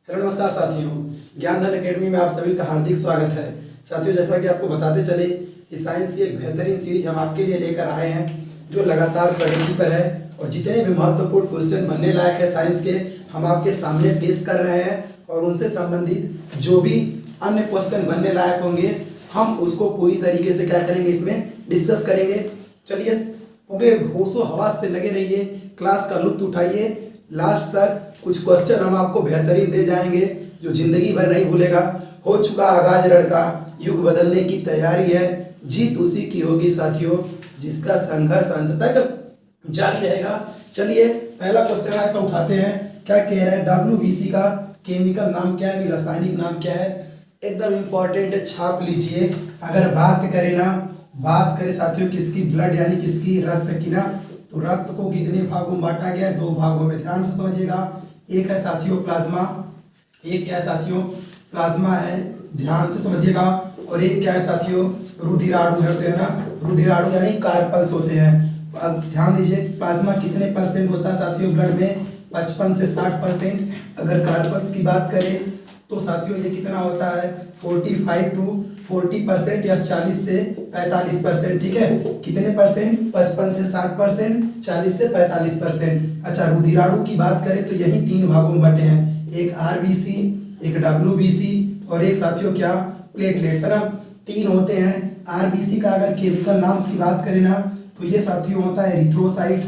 Hello नमस्कार साथियों, ज्ञान धन अकेडमी में आप सभी का हार्दिक स्वागत है। साथियों, जैसा कि आपको बताते चले कि साइंस की एक बेहतरीन सीरीज हम आपके लिए लेकर आए हैं जो लगातार प्रगति पर है और जितने भी महत्वपूर्ण क्वेश्चन बनने लायक है साइंस के हम आपके सामने पेश कर रहे हैं और उनसे संबंधित जो भी अन्य क्वेश्चन बनने लायक होंगे हम उसको पूरी तरीके से क्या करेंगे, इसमें डिस्कस करेंगे। चलिए पूरे होशो हवास से लगे रहिए, क्लास का लुत्फ उठाइए, लास्ट तक कुछ क्वेश्चन हम आपको बेहतरीन दे जाएंगे जो जिंदगी भर नहीं भूलेगा। हो चुका आगाज लड़का, युग बदलने की तैयारी है, जीत उसी की होगी साथियों जिसका संघर्ष अंत तक जारी रहेगा। चलिए पहला क्वेश्चन आज का उठाते हैं। क्या कह रहा है, WBC का केमिकल नाम क्या है, रासायनिक नाम क्या है? एकदम इंपॉर्टेंट है, छाप लीजिए। अगर बात करें साथियों किसकी, ब्लड यानी किसकी, रक्त की ना, तो रक्त को कितने भागों में बांटा गया है? 2 भागों में। ध्यान से समझिएगा। एक है साथियों प्लाज्मा, एक क्या है साथियों, प्लाज्मा है, ध्यान से समझिएगा। और एक क्या है साथियों, रुधिराणु होते हैं ना, रुधिराणु यानी कार्पल्स होते हैं। अब ध्यान दीजिए, प्लाज्मा कितने परसेंट होता है साथियों ब्लड में? 55 से 60%। अगर कार्पल्स की बात करें तो साथियों ये कितना होता है? 45 to 40% या 40 से 45%। ठीक है, कितने परसेंट? 55 से 60%, 40 से 45%। अच्छा, रुधिराणु की बात करें तो यही 3 भागों में बटे हैं, एक RBC, एक WBC और एक साथियों क्या, प्लेटलेट्स है ना। 3 होते हैं। RBC का अगर केमिकल नाम की बात करें ना तो ये साथियों होता है एरिथ्रोसाइट।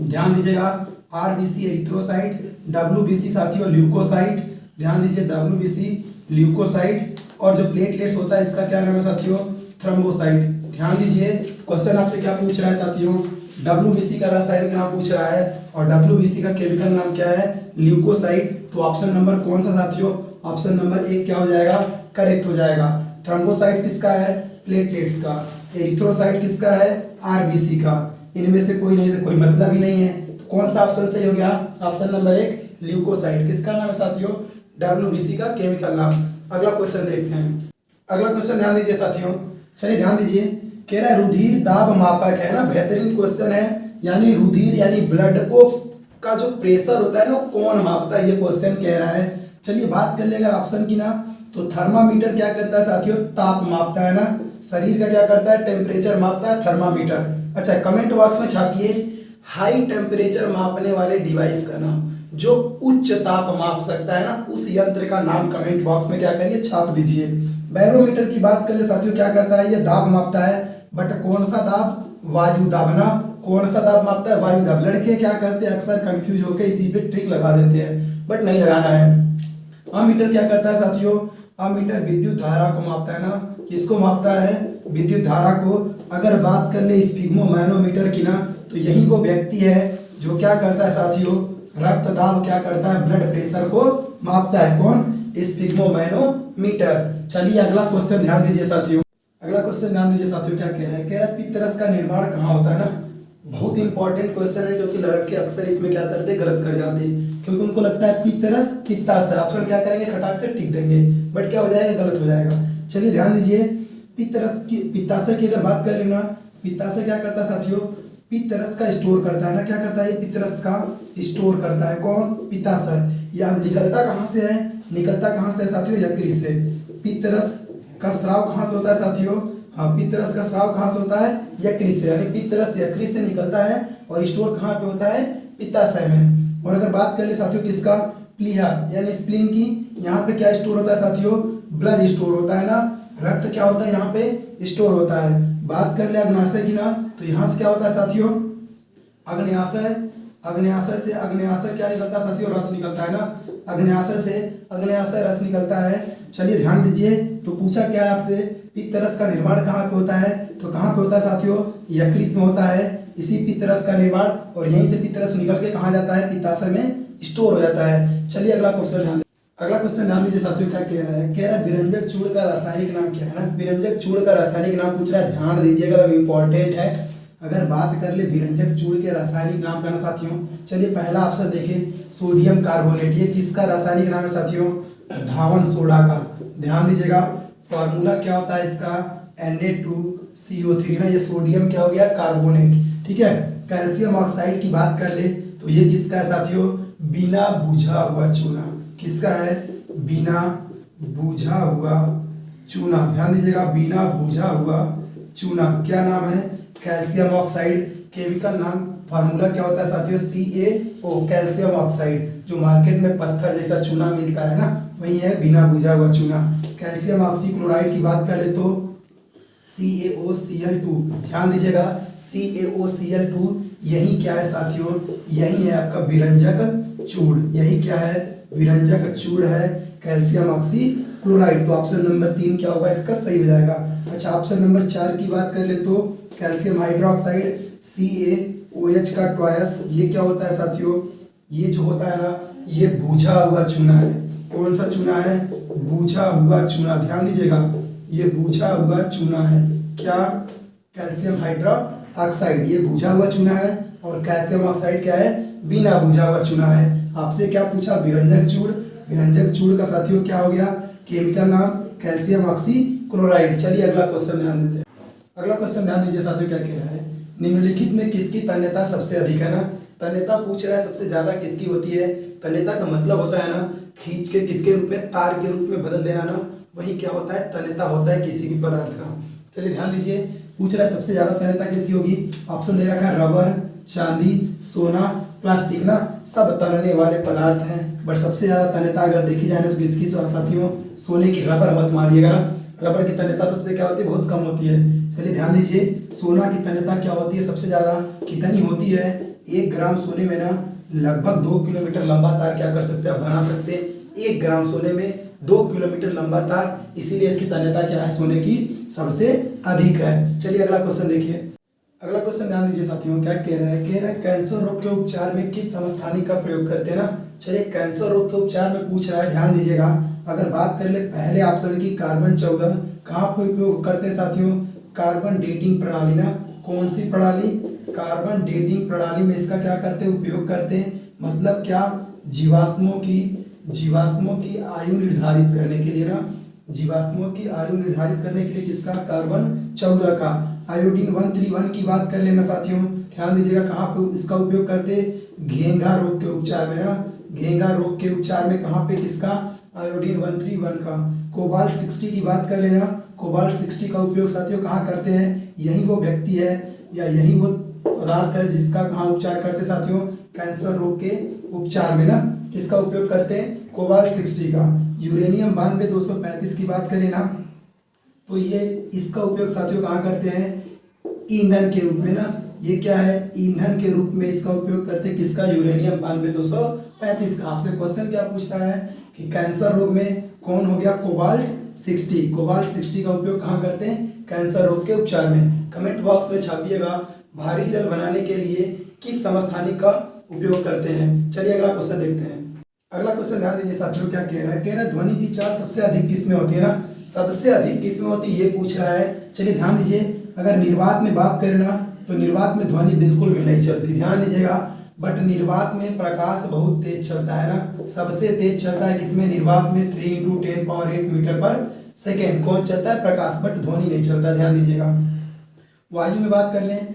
ध्यान दीजिएगा, RBC एरिथ्रोसाइट, WBC साथियों ल्यूकोसाइट। ध्यान दीजिए, WBC ल्यूकोसाइट। और जो प्लेटलेट्स होता है इसका क्या नाम है साथियों? थ्रोम्बोसाइट। ध्यान दीजिए, क्वेश्चन आपसे क्या पूछ रहा है साथियों? WBC का रासायनिक नाम पूछ रहा है और WBC का केमिकल नाम क्या है? ल्यूकोसाइट। तो ऑप्शन नंबर कौन सा साथियों? ऑप्शन नंबर 1 क्या हो जाएगा? करेक्ट हो जाएगा। थ्रोम्बोसाइट किसका है? प्लेटलेट्स का। एरिथ्रोसाइट किसका है? RBC का। इनमें से कोई नहीं, कोई मतलब ही नहीं है, तो कौन सा ऑप्शन सही हो गया? Option number 1 leucocyte. किसका नाम है साथियों? WBC का केमिकल नाम। अगला क्वेश्चन देखते हैं। अगला क्वेश्चन ध्यान दीजिए साथियों, चलिए ध्यान दीजिए। कह रहा है रुधिर दाब मापक है ना, बेहतरीन क्वेश्चन है। यानी रुधिर यानी ब्लड को का जो प्रेशर होता है ना वो कौन मापता है, ये क्वेश्चन कह रहा है। चलिए बात कर ले अगर ऑप्शन की ना, तो थर्मामीटर क्या करता है साथियों? ताप मापता है ना। शरीर का क्या करता है? टेम्परेचर मापता है थर्मामीटर। अच्छा, कमेंट बॉक्स में छापिए हाई टेम्परेचर मापने वाले डिवाइस का नाम, जो उच्च ताप माप सकता है ना, उस यंत्र का नाम कमेंट बॉक्स में क्या करिए, छाप दीजिए। बैरोमीटर की बात कर ले साथियों, क्या करता है? ये दाब मापता है, बट कौन सा दाब? वायु दाब ना। कौन सा दाब मापता है? वायु दाब। लड़के क्या करते हैं, अक्सर कंफ्यूज होकर इसी पे ट्रिक लगा देते हैं, बट नहीं लगाना है। अमीटर क्या करता है साथियों? अमीटर विद्युत धारा को मापता है ना। किसको मापता है? विद्युत धारा को। अगर बात कर ले स्फिग्मोमैनोमीटर की ना, तो यही वो व्यक्ति है जो क्या करता है साथियों? रक्त दाब क्या करता है? ब्लड प्रेशर को मापता है। कौन? स्फिग्मोमैनोमीटर। चलिए अगला क्वेश्चन ध्यान दीजिए साथियों। अगला क्वेश्चन ध्यान दीजिए साथियों, क्या कह रहा है? कह रहा है पित्तरस का निर्माण कहाँ होता है ना। बहुत इंपॉर्टेंट क्वेश्चन है, क्योंकि लड़के अक्सर इसमें क्या करते हैं, गलत कर जाते हैं, क्योंकि उनको लगता है पित्तरस पित्ताशय। ऑप्शन क्या करेंगे, खटाक से टिक देंगे, बट क्या हो जाएगा, गलत हो जाएगा। चलिए ध्यान दीजिए, पित्तरस की पित्ताशय की अगर बात कर लेना, पित्ताशय क्या करता है साथियों? पित्तरस का स्टोर करता है ना। क्या करता है? ये पित्तरस का स्टोर करता है। कौन? पित्ताशय। या निकलता कहाँ से है? निकलता कहाँ से है साथियों? यकृत से। पित्तरस का स्राव कहाँ से होता है साथियों? हाँ, पित्तरस का स्राव कहाँ से होता है? यकृत से। यानी पित्तरस यकृत से निकलता है और स्टोर कहाँ पे होता है? पित्ताशय में। और अगर बात कर ले साथियों किसका? प्लीहा यानी स्प्लीन की, यहाँ पे क्या स्टोर होता है साथियों? ब्लड स्टोर होता है ना। रक्त क्या होता है यहाँ पे? स्टोर होता है। बात कर ले अग्नाशय की ना, तो यहाँ से क्या होता है साथियों? अग्न्याशय। अग्न्याशय क्या निकलता है साथियों? रस निकलता है ना। अग्न्याशय रस निकलता है। चलिए ध्यान दीजिए, तो पूछा क्या है आपसे? पित्तरस का निर्माण कहाँ पे होता है? तो कहाँ पे होता है साथियों? यकृत में होता है इसी पित्तरस का निर्माण, और यहीं से पित्तरस निकल के कहाँ जाता है? पित्ताशय में स्टोर हो जाता है। चलिए अगला क्वेश्चन ध्यान दीजिए साथियों, क्या कह रहा है? कह रहा है विरंजक चूर्ण का रासायनिक नाम क्या है ना। विरंजक चूर्ण का रासायनिक नाम पूछ रहा है, ध्यान दीजिएगा, इंपॉर्टेंट है। अगर बात कर ले विरंजक चूर्ण के रासायनिक नाम का ना साथियों, चलिए पहला ऑप्शन देखें, सोडियम कार्बोनेट। ये किसका रासायनिक नाम है साथियों? धावन सोडा का। ध्यान दीजिएगा, फॉर्मूला क्या होता है इसका? Na2CO3 ना। ये सोडियम क्या हो गया? कार्बोनेट। ठीक है। कैल्शियम ऑक्साइड की बात कर ले तो ये किसका है साथियों? बिना बुझा हुआ चूना। किसका है? बिना बुझा हुआ चूना। ध्यान दीजिएगा, बिना बुझा हुआ चूना। क्या नाम है? Calcium oxide. केमिकल नाम, फार्मूला क्या होता है साथियों? CaO, calcium oxide. जो मार्केट में पत्थर जैसा चूना मिलता है ना, वही है बिना बुझा हुआ चूना। कैल्शियम ऑक्सीक्लोराइड की बात कर ले तो CaOCl2। ध्यान दीजिएगा, CaOCl2 यही क्या है साथियों? यही है आपका विरंजक चूड़। यही क्या है? विरंजक चूड़ है कैल्शियम ऑक्सीक्लोराइड। तो ऑप्शन नंबर 3 क्या होगा इसका? सही हो जाएगा। अच्छा, ऑप्शन नंबर 4 की बात कर ले तो कैल्शियम हाइड्रोक्साइड, CaOH का ट्वाइस। ये क्या होता है साथियों? ये जो होता है ना, ये बुझा हुआ चूना है। कौन सा चूना है? बुझा हुआ चूना। ध्यान दीजिएगा, ये बुझा हुआ चूना है। क्या? कैल्शियम हाइड्रोक्साइड, ये बुझा हुआ चूना है। और कैल्शियम ऑक्साइड क्या है? बिना बुझा हुआ चूना है। आपसे क्या पूछा? विरंजक चूड़। विरंजक चूड़ का साथियों क्या हो गया? केमिकल नाम कैल्शियम ऑक्सीक्लोराइड। चलिए अगला क्वेश्चन ध्यान देते हैं। अगला क्वेश्चन ध्यान दीजिए साथियों, क्या कह रहा है? निम्नलिखित में किसकी तन्यता सबसे अधिक है ना? तन्यता पूछ रहा है सबसे ज्यादा किसकी होती है? तन्यता का मतलब होता है ना, खींच के किसके रूप में? तार के रूप में बदल देना ना, वही क्या होता है? तन्यता होता है किसी भी पदार्थ का। चलिए ध्यान दीजिए, पूछ रहा है सबसे ज्यादा तन्यता किसकी होगी? ऑप्शन दे रखा है रबर, चांदी, सोना, प्लास्टिक ना, सब तनने वाले पदार्थ हैं। बट सबसे ज्यादा तन्यता अगर देखी जाए ना तो किसकी साथियों? सोने की। रबर मत मारिएगा ना, रबर की तन्यता सबसे क्या होती है? बहुत कम होती है। चलिए ध्यान दीजिए, सोना की तन्यता क्या होती है सबसे ज्यादा? कितनी होती है? 1 ग्राम सोने में ना लगभग 2 किलोमीटर लंबा तार क्या कर सकते हैं? बना सकते हैं। 1 ग्राम सोने में 2 किलोमीटर लंबा तार, इसीलिए इसकी तन्यता क्या है? सोने की सबसे अधिक है। चलिए अगला क्वेश्चन देखिए। अगला क्वेश्चन ध्यान दीजिए साथियों, क्या कह रहा है? कह रहा है कैंसर रोग के उपचार में किस समस्थानिक का प्रयोग करते हैं ना? चलिए, कैंसर रोग के उपचार में पूछ रहा है, ध्यान दीजिएगा। अगर बात कर ले पहले ऑप्शन की, कार्बन 14 कहाँ पर उपयोग करते हैं साथियों? कार्बन डेटिंग प्रणाली ना। कौन सी प्रणाली? कार्बन डेटिंग प्रणाली में इसका क्या करते हैं? उपयोग करते हैं। मतलब क्या? जीवाश्मों की आयु निर्धारित करने के लिए ना, जीवाश्मों की आयु निर्धारित करने के लिए किसका? कार्बन 14 का। आयोडीन 131 की बात कर लेना साथियों, ध्यान दीजिएगा कहाँ पे इसका उपयोग करते हैं? घेंघा रोग के उपचार में ना। घेंघा रोग के उपचार में कहाँ पे किसका? आयोडीन 131 का। कोबाल्ट 60 की बात कर लेना, कोबाल्ट 60 का उपयोग साथियों कहाँ करते हैं? यही वो व्यक्ति है या यही वो पदार्थ है जिसका कहाँ उपचार करते साथियों? कैंसर रोग के उपचार में ना किसका उपयोग करते हैं? कोबाल्ट 60 का। यूरेनियम 92-235 की बात करें ना, तो ये इसका उपयोग साथियों कहाँ करते हैं? ईंधन के रूप में ना। ये क्या है? ईंधन के रूप में इसका उपयोग करते हैं। किसका? यूरेनियम 92-235 का। आपसे क्वेश्चन क्या पूछ रहा है कि कैंसर रोग में कौन हो गया? कोबाल्ट 60। कोबाल्ट 60 का उपयोग कहाँ करते हैं? कैंसर रोग के उपचार में। कमेंट बॉक्स में छापिएगा, भारी जल बनाने के लिए किस समस्थानिक का उपयोग करते हैं। चलिए अगला क्वेश्चन देखते हैं। अगला क्वेश्चन ध्यान दीजिए साथियों, क्या कह रहा है? कह रहा है ध्वनि की चाल सबसे अधिक किसमें होती है ना? सबसे अधिक किसमें होती है ये पूछ रहा है। चलिए ध्यान दीजिए, अगर निर्वात में बात करें ना तो निर्वात में ध्वनि बिल्कुल भी नहीं चलती। ध्यान दीजिएगा, बट निर्वात में प्रकाश बहुत तेज चलता है ना। सबसे तेज चलता है किसमें? निर्वात में 3 × 10⁸ मीटर पर सेकेंड कौन चलता है? प्रकाश। बट ध्वनि नहीं चलता। ध्यान दीजिएगा। वायु में बात कर लें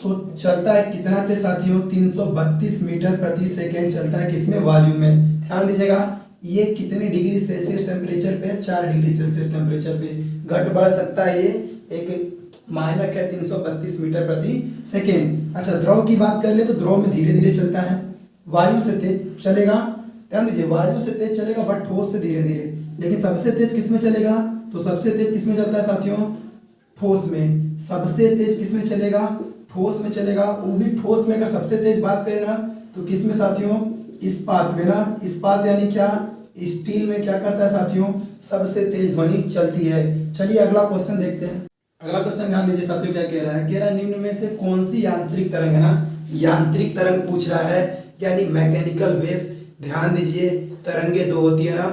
तो चलता है कितना तेज साथियों? 332 मीटर प्रति सेकेंड चलता है। किसमें? वायु में। ध्यान दीजिएगा, ये कितने डिग्री सेल्सियस टेम्परेचर पे है? 4 डिग्री सेल्सियस टेम्परेचर पे। घट बढ़ सकता है, ये एक मानक है 332 मीटर प्रति सेकेंड। अच्छा, द्रव की बात कर ले तो द्रव में धीरे धीरे चलता है, वायु से तेज चलेगा। ध्यान दीजिए, वायु से तेज चलेगा बट ठोस से धीरे धीरे। लेकिन सबसे तेज किसमें चलेगा? तो सबसे तेज किसमें चलता है साथियों? ठोस में। सबसे तेज किसमें चलेगा? ठोस में चलेगा। वो भी ठोस में अगर सबसे तेज बात करें ना तो किसमें साथियों? इस्पात में ना। इस्पात यानी क्या? स्टील में क्या करता है साथियों? सबसे तेज ध्वनि चलती है। चलिए अगला क्वेश्चन देखते हैं। अगला क्वेश्चन ध्यान दीजिए साथियों, क्या कह रहा है? कह रहा है निम्न में से कौन सी यांत्रिक तरंग है ना? यांत्रिक तरंग पूछ रहा है, यानी मैकेनिकल वेव्स। ध्यान दीजिए, तरंगे दो होती है ना,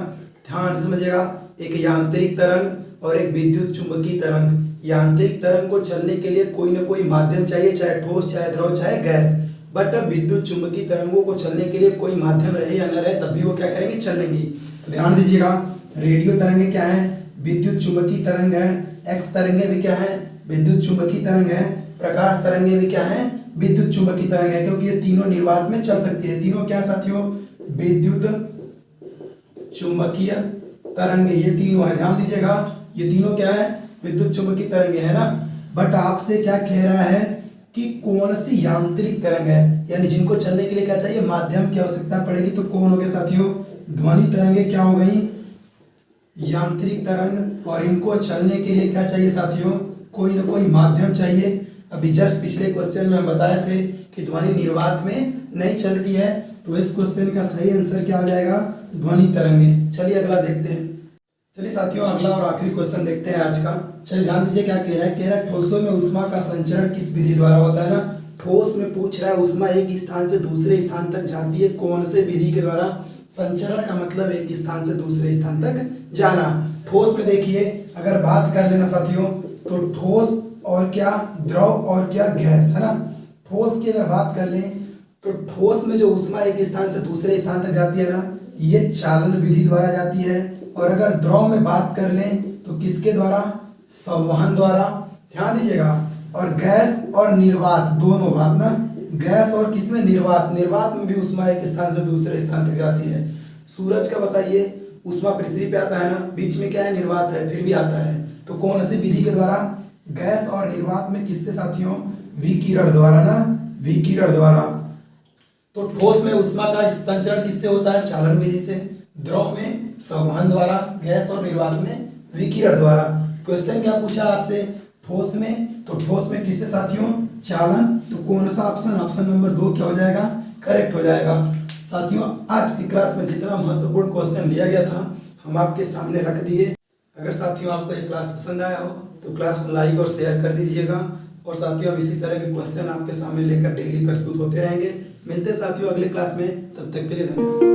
ध्यान से समझिएगा। एक यांत्रिक तरंग और एक विद्युत चुंबकीय तरंग। यांत्रिक तरंग को चलने के लिए कोई ना कोई माध्यम चाहिए, चाहे ठोस, चाहे द्रव, चाहे गैस। बट विद्युत चुंबकीय तरंगों को चलने के लिए कोई माध्यम रहे या न रहे, तब भी वो क्या करेंगी? चलेंगी। तो ध्यान दीजिएगा, रेडियो तरंगे क्या है? विद्युत चुंबकीय तरंग है। एक्स तरंगे भी क्या है? विद्युत चुंबकीय तरंग है। प्रकाश तरंगे भी क्या है? विद्युत चुंबकीय तरंग है, क्योंकि ये तीनों निर्वात में चल सकती है। तीनों क्या साथियों? विद्युत चुंबकीय तरंगे, ये तीनों है, ध्यान दीजिएगा, ये तीनों क्या है, विद्युत चुंबकीय तरंगे है ना। बट आपसे क्या कह रहा है कि कौन सी यांत्रिक तरंग है, यानी जिनको चलने के लिए क्या चाहिए, माध्यम की आवश्यकता पड़ेगी। तो कौन हो गए साथियों, ध्वनि तरंगे क्या हो गई, यांत्रिक तरंग। और इनको चलने के लिए क्या चाहिए साथियों, कोई ना कोई माध्यम चाहिए। अभी जस्ट पिछले क्वेश्चन में हम बताए थे कि ध्वनि निर्वात में नहीं चलती है, तो इस क्वेश्चन का सही आंसर क्या हो जाएगा, ध्वनि तरंगे। चलिए अगला देखते हैं। चलिए साथियों अगला और आखिरी क्वेश्चन देखते हैं आज का। चलिए ध्यान दीजिए क्या कह रहा है, कह रहा है ठोसों में ऊष्मा का संचरण किस विधि द्वारा होता है ना। ठोस में पूछ रहा है ऊष्मा एक स्थान से दूसरे स्थान तक जाती है, कौन से विधि के द्वारा। संचरण का मतलब एक स्थान से दूसरे स्थान तक जाना। ठोस में देखिए अगर बात कर लेना साथियों, तो ठोस और क्या, द्रव और क्या, गैस, है ना। ठोस की अगर बात कर लें तो ठोस में जो ऊष्मा एक स्थान से दूसरे स्थान तक जाती है ना, ये चालन विधि द्वारा जाती है। और अगर द्रव में बात कर लें तो किसके द्वारा, संवहन द्वारा, ध्यान दीजिएगा। और गैस और निर्वात दोनों बात ना, गैस और किसमें, निर्वात, निर्वात में भी ऊष्मा एक स्थान से दूसरे स्थान तक जाती है। सूरज का बताइए, ऊष्मा पृथ्वी पे आता है ना, बीच में क्या है, निर्वात है, फिर भी आता है। तो कौन सी विधि के द्वारा, गैस और निर्वात में किससे साथियों, विकिरण द्वारा ना, विकिरण द्वारा। तो ठोस में ऊष्मा का संचरण किससे होता है, चालन विधि से। द्रव में संवहन द्वारा, गैस और निर्वात में विकिरण द्वारा। क्वेश्चन क्या पूछा आपसे, ठोस में, तो ठोस में किससे साथियों, चालन। तो कौन सा ऑप्शन, ऑप्शन नंबर 2 क्या हो जाएगा, करेक्ट हो जाएगा। साथियों आज की क्लास में जितना महत्वपूर्ण क्वेश्चन लिया गया था हम आपके सामने रख दिए। अगर साथियों आपको ये क्लास पसंद आया हो तो क्लास को लाइक और शेयर कर दीजिएगा। और साथियों हम इसी तरह के क्वेश्चन आपके सामने लेकर डेली प्रस्तुत होते रहेंगे। मिलते हैं साथियों अगले क्लास में, तब तक के लिए धन्यवाद।